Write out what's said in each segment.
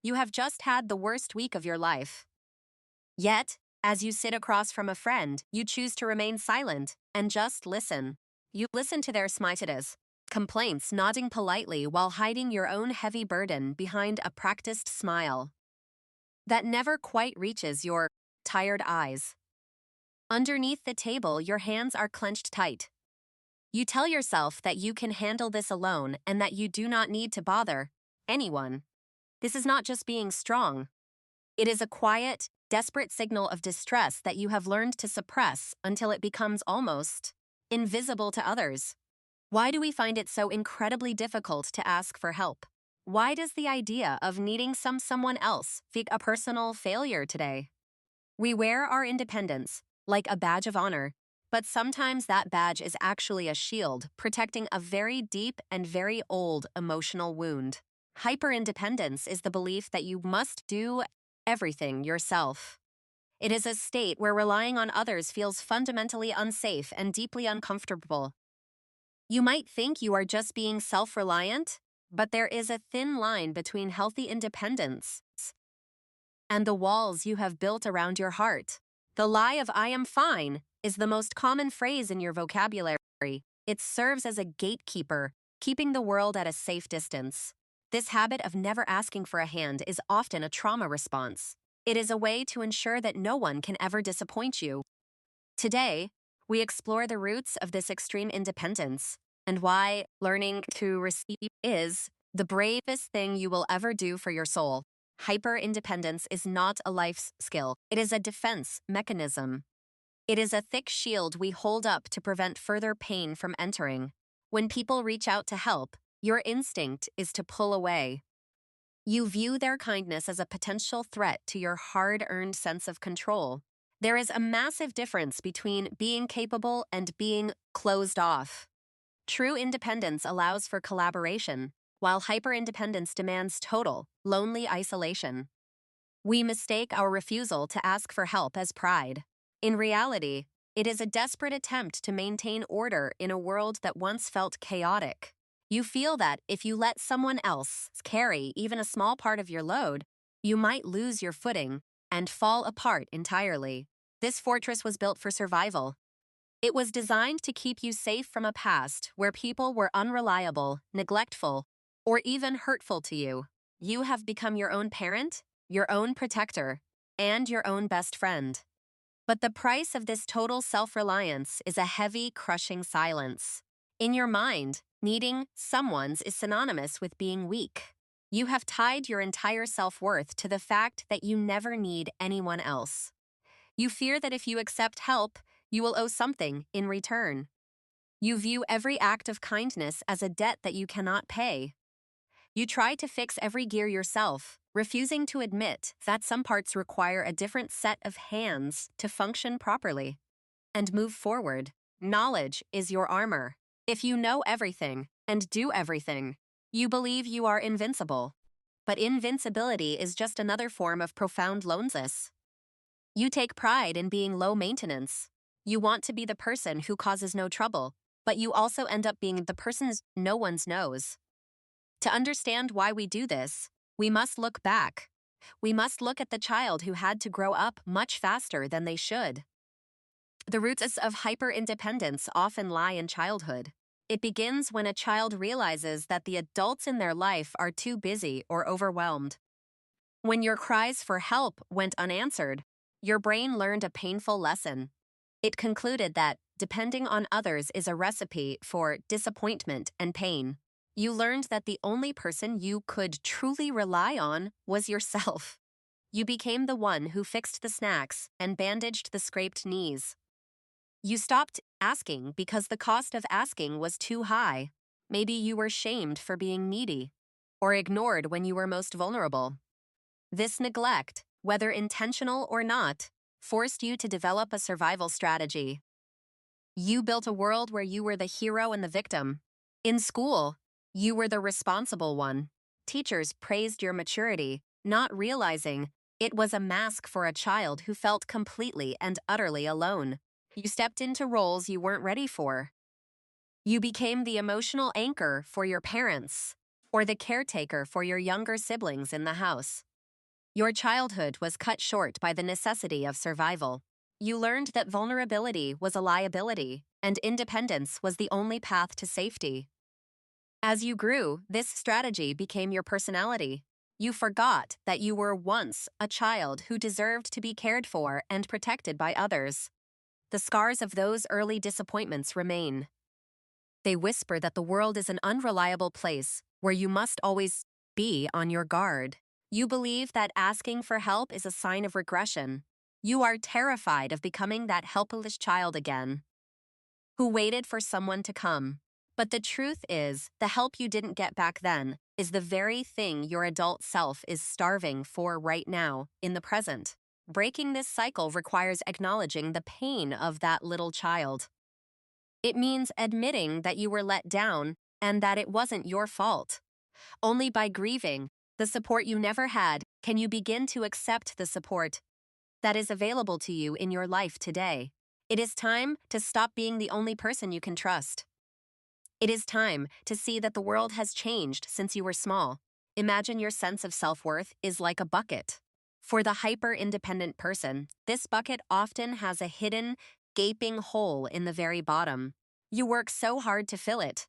you have just had the worst week of your life. Yet, as you sit across from a friend, you choose to remain silent and just listen. You listen to their smited complaints, nodding politely while hiding your own heavy burden behind a practiced smile that never quite reaches your tired eyes. Underneath the table, your hands are clenched tight. You tell yourself that you can handle this alone and that you do not need to bother anyone. This is not just being strong. It is a quiet, desperate signal of distress that you have learned to suppress until it becomes almost invisible to others. Why do we find it so incredibly difficult to ask for help? Why does the idea of needing someone else feel a personal failure today? We wear our independence like a badge of honor, but sometimes that badge is actually a shield protecting a very deep and very old emotional wound. Hyperindependence is the belief that you must do everything yourself. It is a state where relying on others feels fundamentally unsafe and deeply uncomfortable. You might think you are just being self-reliant, but there is a thin line between healthy independence and the walls you have built around your heart. The lie of "I am fine" is the most common phrase in your vocabulary. It serves as a gatekeeper, keeping the world at a safe distance. This habit of never asking for a hand is often a trauma response. It is a way to ensure that no one can ever disappoint you. Today, we explore the roots of this extreme independence and why learning to receive is the bravest thing you will ever do for your soul. Hyper-independence is not a life skill. It is a defense mechanism. It is a thick shield we hold up to prevent further pain from entering. When people reach out to help, your instinct is to pull away. You view their kindness as a potential threat to your hard-earned sense of control. There is a massive difference between being capable and being closed off. True independence allows for collaboration, while hyper-independence demands total, lonely isolation. We mistake our refusal to ask for help as pride. In reality, it is a desperate attempt to maintain order in a world that once felt chaotic. You feel that if you let someone else carry even a small part of your load, you might lose your footing and fall apart entirely. This fortress was built for survival. It was designed to keep you safe from a past where people were unreliable, neglectful, or even hurtful to you. You have become your own parent, your own protector, and your own best friend. But the price of this total self-reliance is a heavy, crushing silence. In your mind, needing someone's is synonymous with being weak. You have tied your entire self-worth to the fact that you never need anyone else. You fear that if you accept help, you will owe something in return. You view every act of kindness as a debt that you cannot pay. You try to fix every gear yourself, refusing to admit that some parts require a different set of hands to function properly and move forward. Knowledge is your armor. If you know everything and do everything, you believe you are invincible. But invincibility is just another form of profound loneliness. You take pride in being low maintenance. You want to be the person who causes no trouble, but you also end up being the person no one knows. To understand why we do this, we must look back. We must look at the child who had to grow up much faster than they should. The roots of hyper-independence often lie in childhood. It begins when a child realizes that the adults in their life are too busy or overwhelmed. When your cries for help went unanswered, your brain learned a painful lesson. It concluded that depending on others is a recipe for disappointment and pain. You learned that the only person you could truly rely on was yourself. You became the one who fixed the snacks and bandaged the scraped knees. You stopped asking because the cost of asking was too high. Maybe you were shamed for being needy or ignored when you were most vulnerable. This neglect, whether intentional or not, forced you to develop a survival strategy. You built a world where you were the hero and the victim. In school, you were the responsible one. Teachers praised your maturity, not realizing it was a mask for a child who felt completely and utterly alone. You stepped into roles you weren't ready for. You became the emotional anchor for your parents, or the caretaker for your younger siblings in the house. Your childhood was cut short by the necessity of survival. You learned that vulnerability was a liability, and independence was the only path to safety. As you grew, this strategy became your personality. You forgot that you were once a child who deserved to be cared for and protected by others. The scars of those early disappointments remain. They whisper that the world is an unreliable place where you must always be on your guard. You believe that asking for help is a sign of regression. You are terrified of becoming that helpless child again, who waited for someone to come. But the truth is, the help you didn't get back then is the very thing your adult self is starving for right now, in the present. Breaking this cycle requires acknowledging the pain of that little child. It means admitting that you were let down and that it wasn't your fault. Only by grieving the support you never had can you begin to accept the support that is available to you in your life today. It is time to stop being the only person you can trust. It is time to see that the world has changed since you were small. Imagine your sense of self-worth is like a bucket. For the hyper-independent person, this bucket often has a hidden, gaping hole in the very bottom. You work so hard to fill it.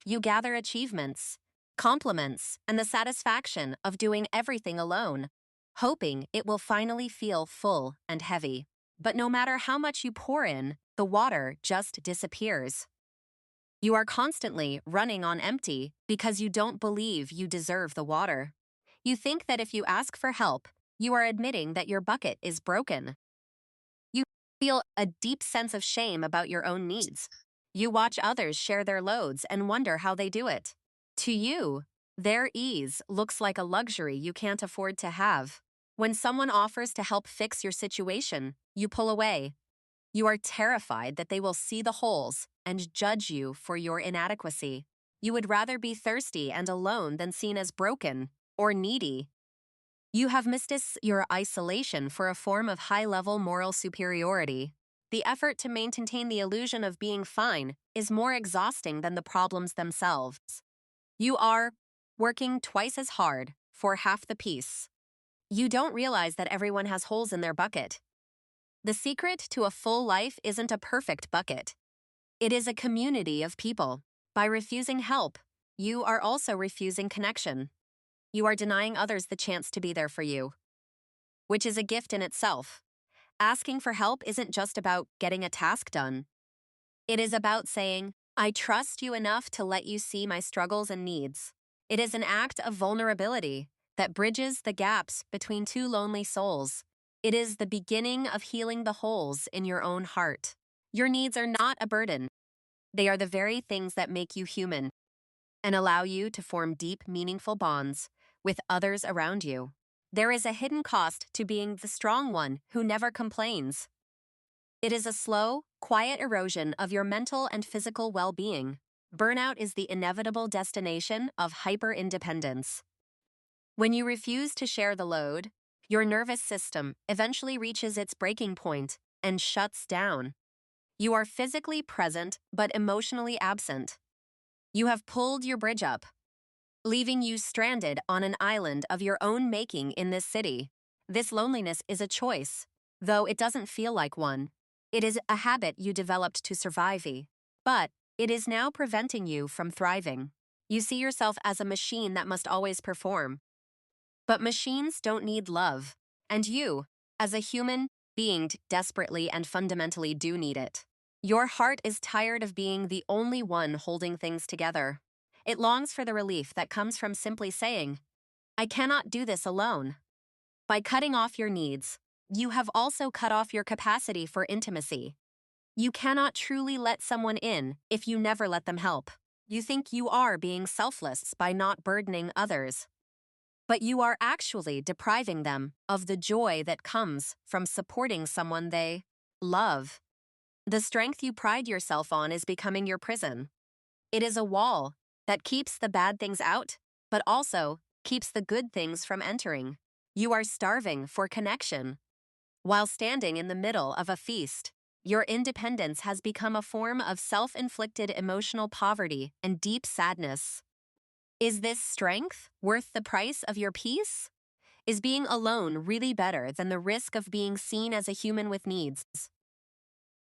You gather achievements, compliments, and the satisfaction of doing everything alone, hoping it will finally feel full and heavy. But no matter how much you pour in, the water just disappears. You are constantly running on empty because you don't believe you deserve the water. You think that if you ask for help, you are admitting that your bucket is broken. You feel a deep sense of shame about your own needs. You watch others share their loads and wonder how they do it. To you, their ease looks like a luxury you can't afford to have. When someone offers to help fix your situation, you pull away. You are terrified that they will see the holes and judge you for your inadequacy. You would rather be thirsty and alone than seen as broken or needy. You have mistaken your isolation for a form of high-level moral superiority. The effort to maintain the illusion of being fine is more exhausting than the problems themselves. You are working twice as hard for half the peace. You don't realize that everyone has holes in their bucket. The secret to a full life isn't a perfect bucket. It is a community of people. By refusing help, you are also refusing connection. You are denying others the chance to be there for you, which is a gift in itself. Asking for help isn't just about getting a task done. It is about saying, I trust you enough to let you see my struggles and needs. It is an act of vulnerability that bridges the gaps between two lonely souls. It is the beginning of healing the holes in your own heart. Your needs are not a burden. They are the very things that make you human and allow you to form deep, meaningful bonds with others around you. There is a hidden cost to being the strong one who never complains. It is a slow, quiet erosion of your mental and physical well-being. Burnout is the inevitable destination of hyper-independence. When you refuse to share the load, your nervous system eventually reaches its breaking point and shuts down. You are physically present but emotionally absent. You have pulled your bridge up, leaving you stranded on an island of your own making in this city. This loneliness is a choice, though it doesn't feel like one. It is a habit you developed to survive, but it is now preventing you from thriving. You see yourself as a machine that must always perform. But machines don't need love, and you, as a human being, desperately and fundamentally do need it. Your heart is tired of being the only one holding things together. It longs for the relief that comes from simply saying, I cannot do this alone. By cutting off your needs, you have also cut off your capacity for intimacy. You cannot truly let someone in if you never let them help. You think you are being selfless by not burdening others. But you are actually depriving them of the joy that comes from supporting someone they love. The strength you pride yourself on is becoming your prison. It is a wall that keeps the bad things out, but also keeps the good things from entering. You are starving for connection. While standing in the middle of a feast, your independence has become a form of self-inflicted emotional poverty and deep sadness. Is this strength worth the price of your peace? Is being alone really better than the risk of being seen as a human with needs?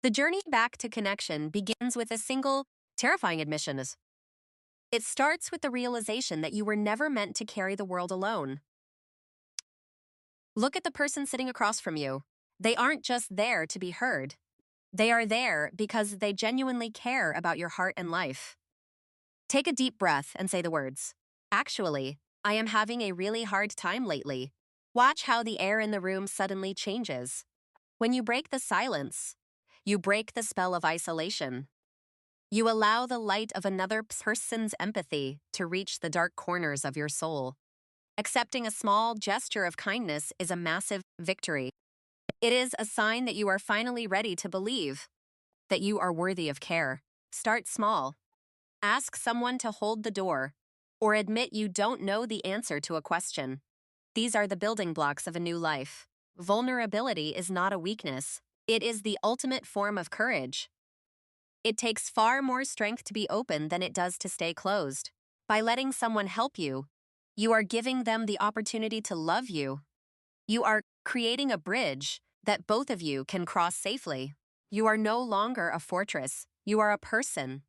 The journey back to connection begins with a single, terrifying admission. It starts with the realization that you were never meant to carry the world alone. Look at the person sitting across from you. They aren't just there to be heard. They are there because they genuinely care about your heart and life. Take a deep breath and say the words, "Actually, I am having a really hard time lately." Watch how the air in the room suddenly changes. When you break the silence, you break the spell of isolation. You allow the light of another person's empathy to reach the dark corners of your soul. Accepting a small gesture of kindness is a massive victory. It is a sign that you are finally ready to believe that you are worthy of care. Start small. Ask someone to hold the door, or admit you don't know the answer to a question. These are the building blocks of a new life. Vulnerability is not a weakness. It is the ultimate form of courage. It takes far more strength to be open than it does to stay closed. By letting someone help you, you are giving them the opportunity to love you. You are creating a bridge that both of you can cross safely. You are no longer a fortress. You are a person.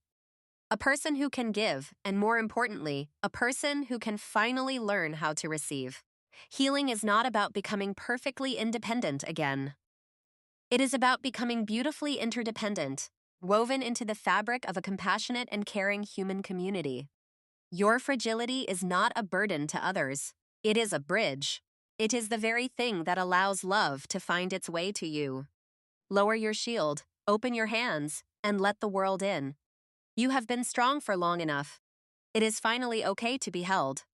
A person who can give, and more importantly, a person who can finally learn how to receive. Healing is not about becoming perfectly independent again. It is about becoming beautifully interdependent, woven into the fabric of a compassionate and caring human community. Your fragility is not a burden to others. It is a bridge. It is the very thing that allows love to find its way to you. Lower your shield, open your hands, and let the world in. You have been strong for long enough. It is finally okay to be held.